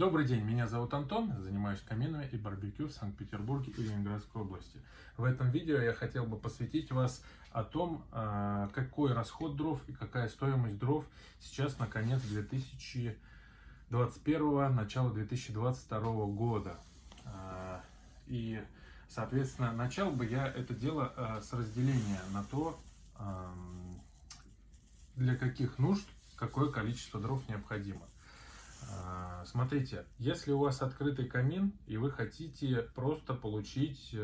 Добрый день, меня зовут Антон, занимаюсь каминами и барбекю в Санкт-Петербурге и Ленинградской области. В этом видео я хотел бы посвятить вас о том, какой расход дров и какая стоимость дров сейчас на конец 2021, начало 2022 года. И, соответственно, начал бы я это дело с разделения на то, для каких нужд какое количество дров необходимо. Смотрите, если у вас открытый камин и вы хотите просто получить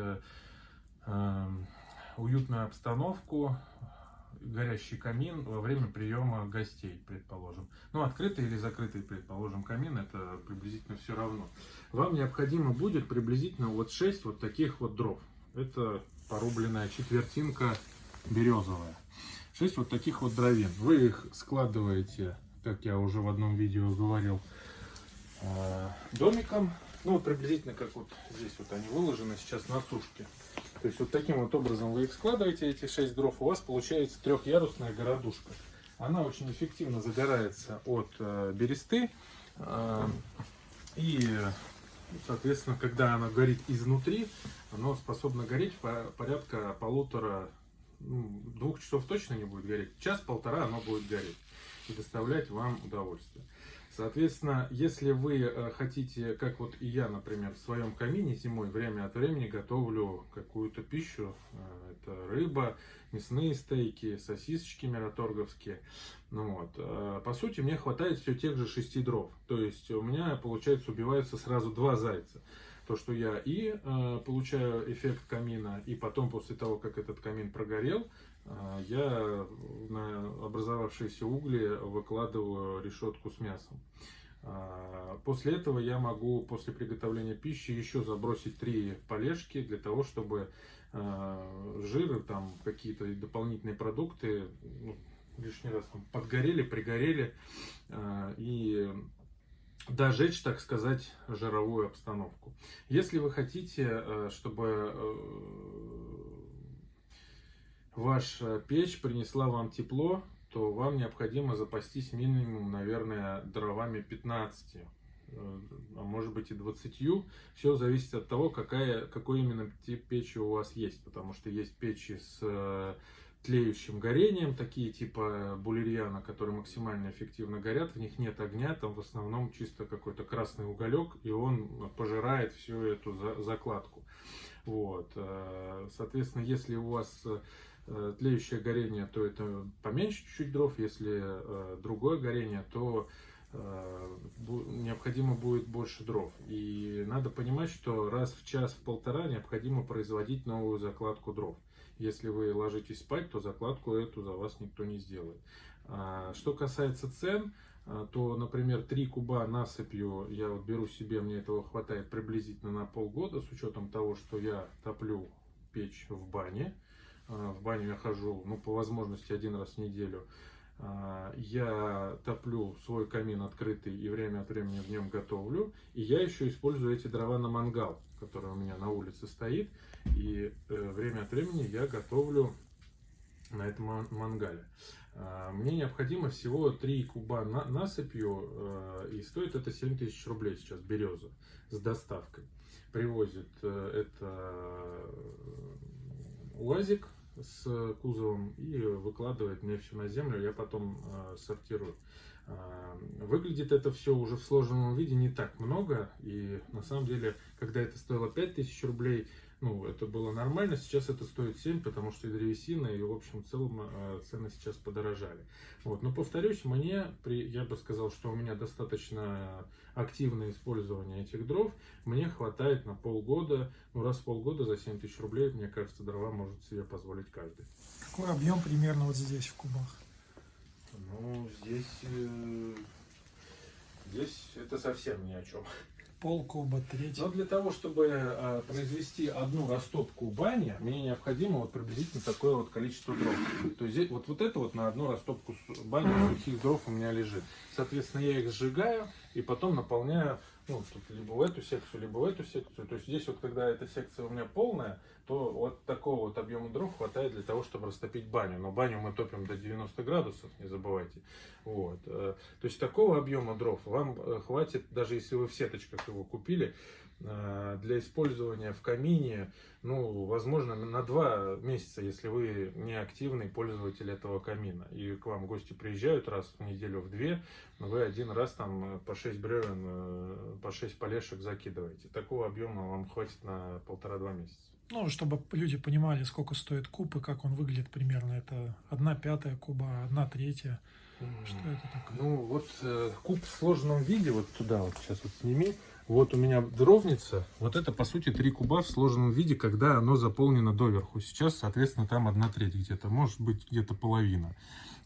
уютную обстановку, горящий камин во время приема гостей, предположим. Ну, открытый или закрытый, предположим, камин, это приблизительно все равно. Вам необходимо будет приблизительно вот 6 вот таких вот дров. Это порубленная четвертинка березовая. 6 вот таких вот дровин. Вы их складываете, как я уже в одном видео говорил, домиком. Ну, вот приблизительно как вот здесь вот они выложены сейчас на сушке. То есть вот таким вот образом вы их складываете, эти 6 дров, у вас получается трехъярусная городушка. Она очень эффективно загорается от бересты. И, соответственно, когда она горит изнутри, она способна гореть порядка 1,5-2 часов точно не будет гореть. Час-полтора оно будет гореть и доставлять вам удовольствие. Соответственно, если вы хотите, как вот и я, например, в своем камине зимой время от времени готовлю какую-то пищу, это рыба, мясные стейки, сосисочки мираторговские, ну вот, по сути мне хватает все тех же 6 дров, то есть у меня, получается, убиваются сразу 2 зайца. То, что я и получаю эффект камина, и потом, после того, как этот камин прогорел, я на образовавшиеся угли выкладываю решетку с мясом. После этого я могу, после приготовления пищи, еще забросить 3 полежки для того, чтобы жиры, там какие-то дополнительные продукты лишний раз подгорели, пригорели и дожечь, так сказать, жировую обстановку. Если вы хотите, чтобы ваша печь принесла вам тепло, то вам необходимо запастись минимум, наверное, дровами 15, а может быть и 20. Все зависит от того, какой именно тип печи у вас есть, потому что есть печи с тлеющим горением, такие типа булерьяна, которые максимально эффективно горят, в них нет огня, там в основном чисто какой-то красный уголек, и он пожирает всю эту закладку. Вот. Соответственно, если у вас тлеющее горение, то это поменьше чуть-чуть дров, если другое горение, то необходимо будет больше дров. И надо понимать, что раз в час, в полтора необходимо производить новую закладку дров. Если вы ложитесь спать, то закладку эту за вас никто не сделает. Что касается цен, то, например, 3 куба насыпью я вот беру себе, мне этого хватает приблизительно на полгода, с учетом того, что я топлю печь в бане. В баню я хожу, по возможности 1 раз в неделю. Я топлю свой камин открытый и время от времени в нем готовлю. И я еще использую эти дрова на мангал, который у меня на улице стоит. И время от времени я готовлю на этом мангале. Мне необходимо всего 3 куба насыпью, и стоит это 7000 рублей сейчас береза с доставкой. Привозит это УАЗик с кузовом и выкладывает мне все на землю, я потом сортирую. Выглядит это все уже в сложенном виде не так много, и на самом деле, когда это стоило 5000 рублей, это было нормально, сейчас это стоит 7, потому что и древесина, и в общем целом цены сейчас подорожали. Вот. Но повторюсь, я бы сказал, что у меня достаточно активное использование этих дров, мне хватает на полгода, раз в полгода за 7000 рублей, мне кажется, дрова может себе позволить каждый. Какой объем примерно вот здесь в кубах? Здесь это совсем ни о чем. Полкуба, треть. Но для того, чтобы произвести одну растопку бани, мне необходимо приблизительно такое вот количество дров. То есть здесь, вот это вот на одну растопку бани сухих дров у меня лежит. Соответственно, я их сжигаю и потом наполняю тут либо в эту секцию, либо в эту секцию. То есть здесь вот, когда эта секция у меня полная, то вот такого вот объема дров хватает для того, чтобы растопить баню. Но баню мы топим до 90 градусов, не забывайте. Вот. То есть такого объема дров вам хватит, даже если вы в сеточках его купили, для использования в камине, ну, возможно, на 2 месяца, если вы не активный пользователь этого камина. И к вам гости приезжают раз в неделю, в 2, вы один раз там по 6 бревен, по 6 полешек закидываете. Такого объема вам хватит на 1,5-2 месяца. Ну, чтобы люди понимали, сколько стоит куб и как он выглядит примерно. Это 1/5 куба, 1/3. Что это такое? Ну, вот куб в сложенном виде, вот туда вот сейчас вот сними. Вот у меня дровница, вот это по сути 3 куба в сложенном виде, когда оно заполнено доверху. Сейчас, соответственно, там 1/3 где-то, может быть где-то половина.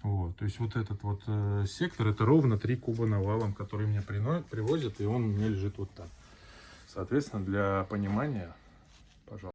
Вот, то есть вот этот вот сектор, это ровно 3 куба навалом, который мне привозят, и он у меня лежит вот так. Соответственно, для понимания, пожалуйста.